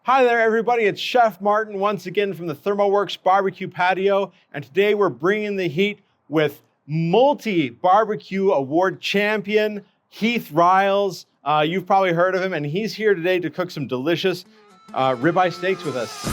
Hi there, everybody. It's Chef Martin once again from the ThermoWorks Barbecue Patio, and today we're bringing the heat with multi-barbecue award champion Heath Riles. You've probably heard of him, and he's here today to cook some delicious ribeye steaks with us.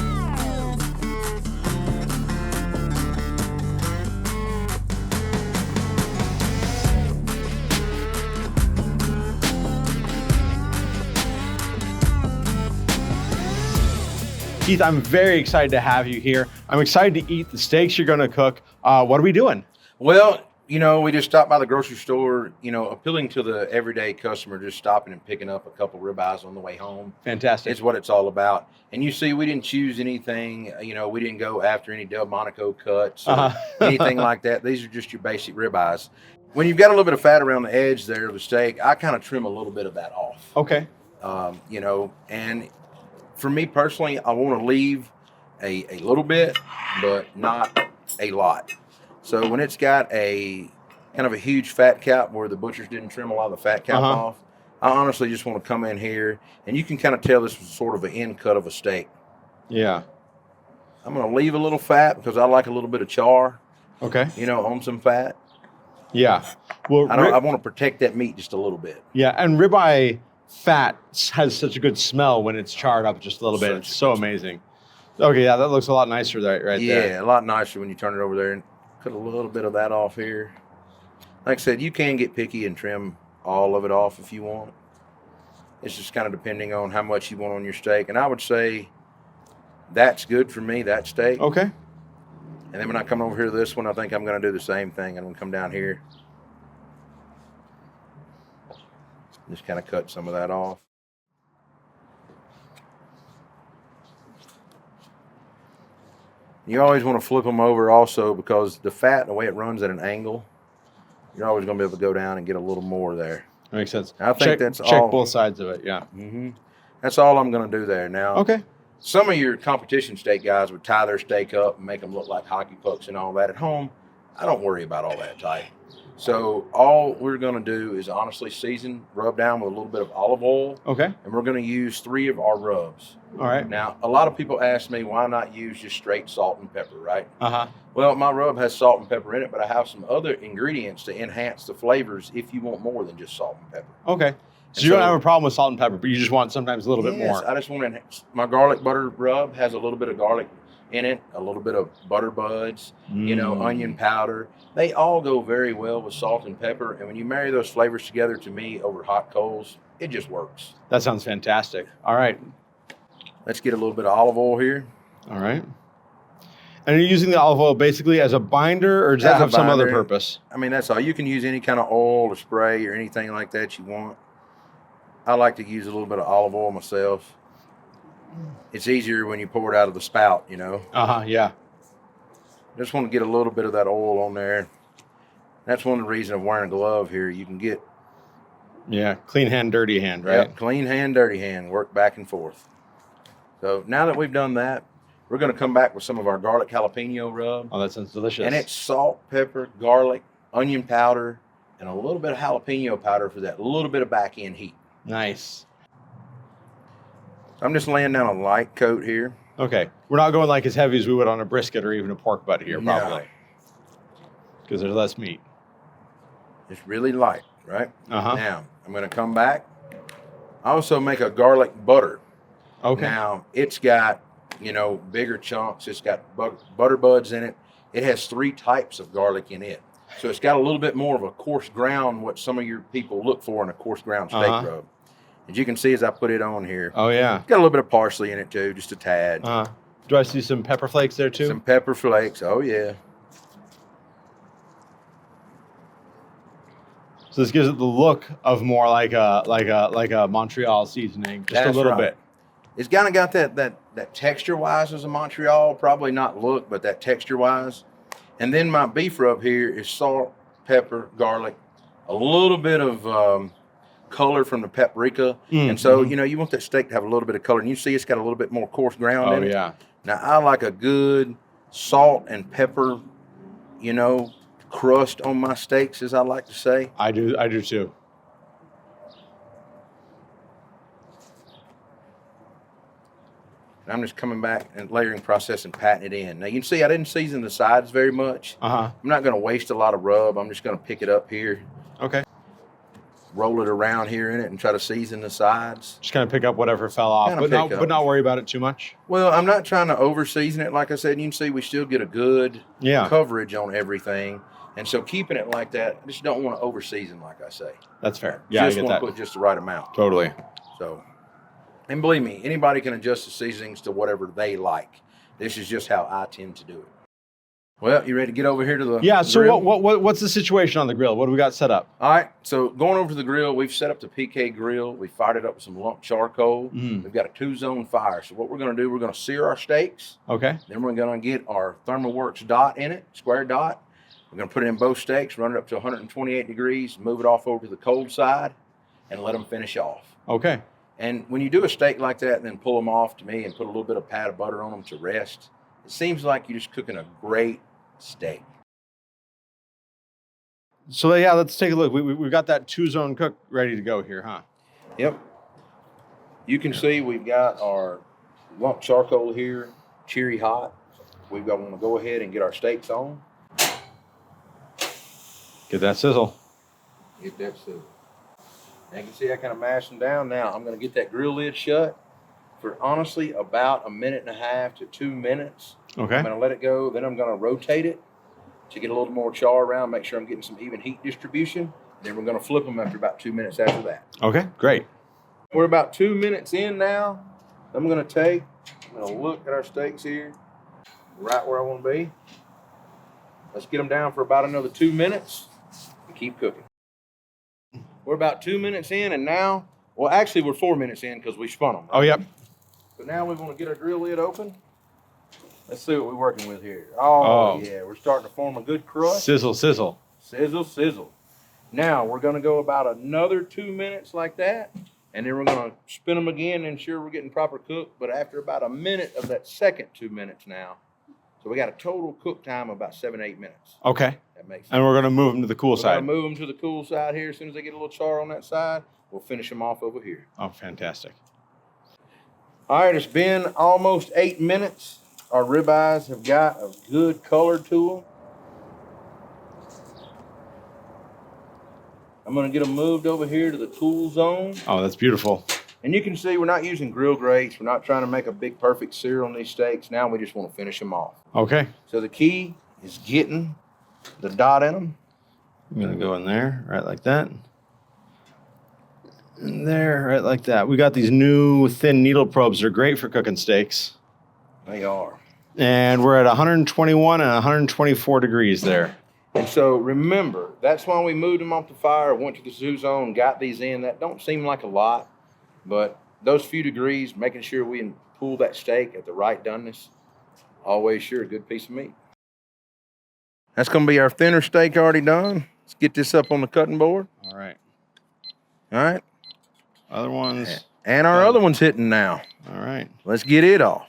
Heath, I'm very excited to have you here. I'm excited to eat the steaks you're going to cook. What are we doing? Well, we just stopped by the grocery store, appealing to the everyday customer, just stopping and picking up a couple ribeyes on the way home. Fantastic. It's what it's all about. And you see, we didn't choose anything, we didn't go after any Delmonico cuts or anything like that. These are just your basic ribeyes. When you've got a little bit of fat around the edge there of the steak, I kind of trim a little bit of that off. Okay. And for me personally, I want to leave a little bit, but not a lot. So when it's got a kind of a huge fat cap where the butchers didn't trim a lot of the fat cap off, I honestly just want to come in here, and you can kind of tell this was sort of an end cut of a steak. Yeah. I'm going to leave a little fat because I like a little bit of char. Okay. On some fat. Yeah. Well, I want to protect that meat just a little bit. Yeah, and ribeye fat has such a good smell when it's charred up just a little bit. It's so amazing. Okay, yeah, that looks a lot nicer right there. Yeah, a lot nicer when you turn it over there and cut a little bit of that off here. Like I said, you can get picky and trim all of it off if you want. It's just kind of depending on how much you want on your steak. And I would say that's good for me, that steak. Okay. And then when I come over here to this one, I think I'm going to do the same thing. I'm going to come down here. Just kind of cut some of that off. You always want to flip them over also because the fat, the way it runs at an angle, you're always going to be able to go down and get a little more there. That makes sense. I think that's all. Check both sides of it, yeah. That's all I'm going to do there. Now, okay. Some of your competition steak guys would tie their steak up and make them look like hockey pucks and all that. At home, I don't worry about all that tight. So all we're going to do is honestly season, rub down with a little bit of olive oil. Okay. And we're going to use 3 of our rubs. All right. Now, a lot of people ask me why not use just straight salt and pepper, right? Uh-huh. Well, my rub has salt and pepper in it, but I have some other ingredients to enhance the flavors if you want more than just salt and pepper. Okay. So you don't have a problem with salt and pepper, but you just want sometimes a little bit more. I just want to enhance. My garlic butter rub has a little bit of garlic in it, a little bit of butter buds, onion powder. They all go very well with salt and pepper. And when you marry those flavors together, to me, over hot coals, it just works. That sounds fantastic. All right. Let's get a little bit of olive oil here. All right. And are you using the olive oil basically as a binder, or does that have some other purpose? I mean, that's all. You can use any kind of oil or spray or anything like that you want. I like to use a little bit of olive oil myself. It's easier when you pour it out of the spout, Yeah. Just want to get a little bit of that oil on there. That's one of the reasons of wearing a glove here. You can get... Yeah, clean hand, dirty hand, right? Yeah, clean hand, dirty hand, work back and forth. So now that we've done that, we're going to come back with some of our garlic jalapeno rub. Oh, that sounds delicious. And it's salt, pepper, garlic, onion powder, and a little bit of jalapeno powder for that little bit of back end heat. Nice. I'm just laying down a light coat here. Okay. We're not going like as heavy as we would on a brisket or even a pork butt here, probably. Because there's less meat. It's really light, right? Uh-huh. Now, I'm going to come back. I also make a garlic butter. Okay. Now, it's got, bigger chunks. It's got butter buds in it. It has 3 types of garlic in it. So it's got a little bit more of a coarse ground, what some of your people look for in a coarse ground steak rub. As you can see as I put it on here. Oh, yeah. Got a little bit of parsley in it, too, just a tad. Do I see some pepper flakes there, too? Some pepper flakes. Oh, yeah. So this gives it the look of more like a Montreal seasoning, just a little bit. It's kind of got that texture-wise as a Montreal, probably not look, but that texture-wise. And then my beef rub here is salt, pepper, garlic, a little bit of color from the paprika. And so, you want that steak to have a little bit of color. And you see it's got a little bit more coarse ground in it. Oh, yeah. Now, I like a good salt and pepper, crust on my steaks, as I like to say. I do too. And I'm just coming back and layering process and patting it in. Now you can see I didn't season the sides very much. I'm not going to waste a lot of rub. I'm just going to pick it up here. Okay. Roll it around here in it and try to season the sides. Just kind of pick up whatever fell off, but not worry about it too much. Well, I'm not trying to over season it. Like I said, you can see we still get a good coverage on everything. And so keeping it like that, I just don't want to over season, like I say. That's fair. Yeah, just want to put just the right amount. Totally. So, and believe me, anybody can adjust the seasonings to whatever they like. This is just how I tend to do it. Well, you ready to get over here to the so grill? What's the situation on the grill? What do we got set up? All right, so going over to the grill, we've set up the PK grill. We fired it up with some lump charcoal. We've got a 2-zone fire. So what we're going to do, we're going to sear our steaks. Okay. Then we're going to get our ThermalWorks dot in it, square dot. We're going to put it in both steaks, run it up to 128 degrees, move it off over to the cold side, and let them finish off. Okay. And when you do a steak like that and then pull them off to me and put a little bit of pat of butter on them to rest, it seems like you're just cooking a great steak. So yeah, let's take a look. We've got that 2-zone cook ready to go here, huh? Yep. You can see we've got our lump charcoal here, cherry hot. We've got to go ahead and get our steaks on. Get that sizzle. Get that sizzle. And you can see I kind of mash them down. Now I'm going to get that grill lid shut for honestly about 1.5 to 2 minutes. Okay. I'm going to let it go. Then I'm going to rotate it to get a little more char around, make sure I'm getting some even heat distribution. Then we're going to flip them after about 2 minutes after that. Okay, great. We're about 2 minutes in now. I'm going to look at our steaks here, right where I want to be. Let's get them down for about another 2 minutes and keep cooking. We're about 2 minutes in, and now, well, actually we're 4 minutes in because we spun them. Right? Oh, yep. So now we want to get our grill lid open. Let's see what we're working with here. Oh, yeah, we're starting to form a good crust. Sizzle, sizzle. Sizzle, sizzle. Now we're going to go about another 2 minutes like that, and then we're going to spin them again and ensure we're getting proper cooked. But after about a minute of that second 2 minutes now, so we got a total cook time of about 7 to 8 minutes. Okay. That makes sense. And we're going to move them to the cool side. We're going to move them to the cool side here. As soon as they get a little char on that side, we'll finish them off over here. Oh, fantastic. All right, it's been almost 8 minutes. Our ribeyes have got a good color to them. I'm going to get them moved over here to the cool zone. Oh, that's beautiful. And you can see we're not using grill grates. We're not trying to make a big perfect sear on these steaks. Now we just want to finish them off. Okay. So the key is getting the dot in them. I'm going to go in there, right like that. And there, right like that. We got these new thin needle probes. They're great for cooking steaks. They are. And we're at 121 and 124 degrees there. And so remember, that's why we moved them off the fire, went to the zoo zone, got these in. That don't seem like a lot, but those few degrees, making sure we pull that steak at the right doneness, always sure a good piece of meat. That's going to be our thinner steak already done. Let's get this up on the cutting board. All right. All right. Other ones. And our other one's hitting now. All right. Let's get it off.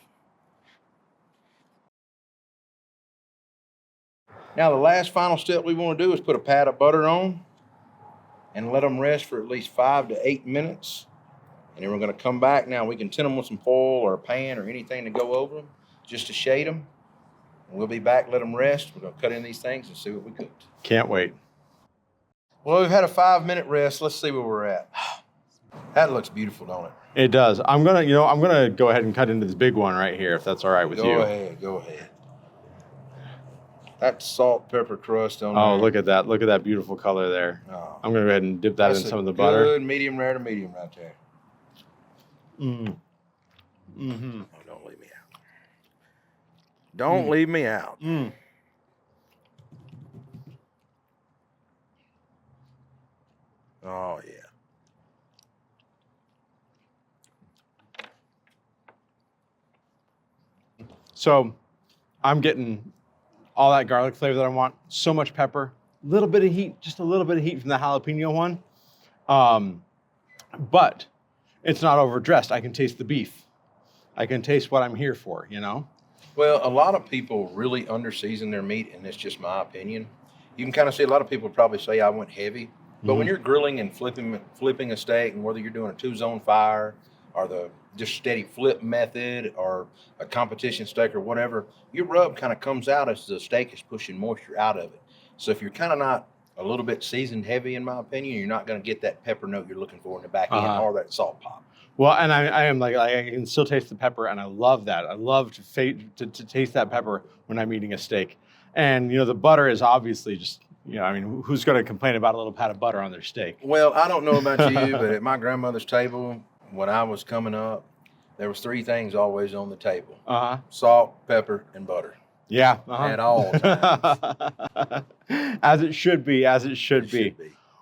Now, the last final step we want to do is put a pat of butter on and let them rest for at least 5 to 8 minutes. And then we're going to come back. Now, we can tin them with some foil or a pan or anything to go over them just to shade them. And we'll be back, let them rest. We're going to cut in these things and see what we cooked. Can't wait. Well, we've had a 5-minute rest. Let's see where we're at. That looks beautiful, don't it? It does. I'm gonna go ahead and cut into this big one right here, if that's all right with you. Go ahead. That salt pepper crust on there. Oh, look at that. Look at that beautiful color there. Oh, I'm going to go ahead and dip that in some of the butter. Good medium rare to medium right there. Mm. Mm-hmm. Oh, don't leave me out. Don't leave me out. Mm. Oh, yeah. So I'm getting all that garlic flavor that I want, so much pepper, a little bit of heat, just a little bit of heat from the jalapeno one. But it's not overdressed. I can taste the beef. I can taste what I'm here for, you know? Well, a lot of people really under-season their meat, and it's just my opinion. You can kind of see a lot of people probably say I went heavy. But when you're grilling and flipping a steak, and whether you're doing a 2-zone fire or the just steady flip method or a competition steak or whatever, your rub kind of comes out as the steak is pushing moisture out of it. So if you're kind of not a little bit seasoned heavy, in my opinion, you're not going to get that pepper note you're looking for in the back end or that salt pop. Well, and I am like, I can still taste the pepper, and I love that. I love to taste that pepper when I'm eating a steak. And, you know, the butter is obviously just, you know, I mean, who's going to complain about a little pat of butter on their steak? Well, I don't know about you, but at my grandmother's table, when I was coming up, there was 3 things always on the table. Salt, pepper, and butter. Yeah. At all times. As it should be, as it should be.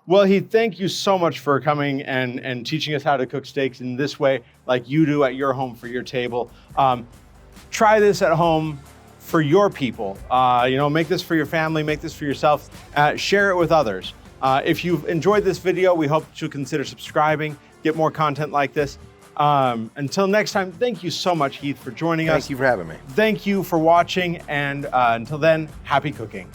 Well, Heath, thank you so much for coming and teaching us how to cook steaks in this way, like you do at your home for your table. Try this at home for your people. You know, make this for your family, make this for yourself, share it with others. If you've enjoyed this video, we hope you'll consider subscribing, get more content like this. Until next time, thank you so much, Heath, for joining us. Thank you for having me. Thank you for watching, and until then, happy cooking.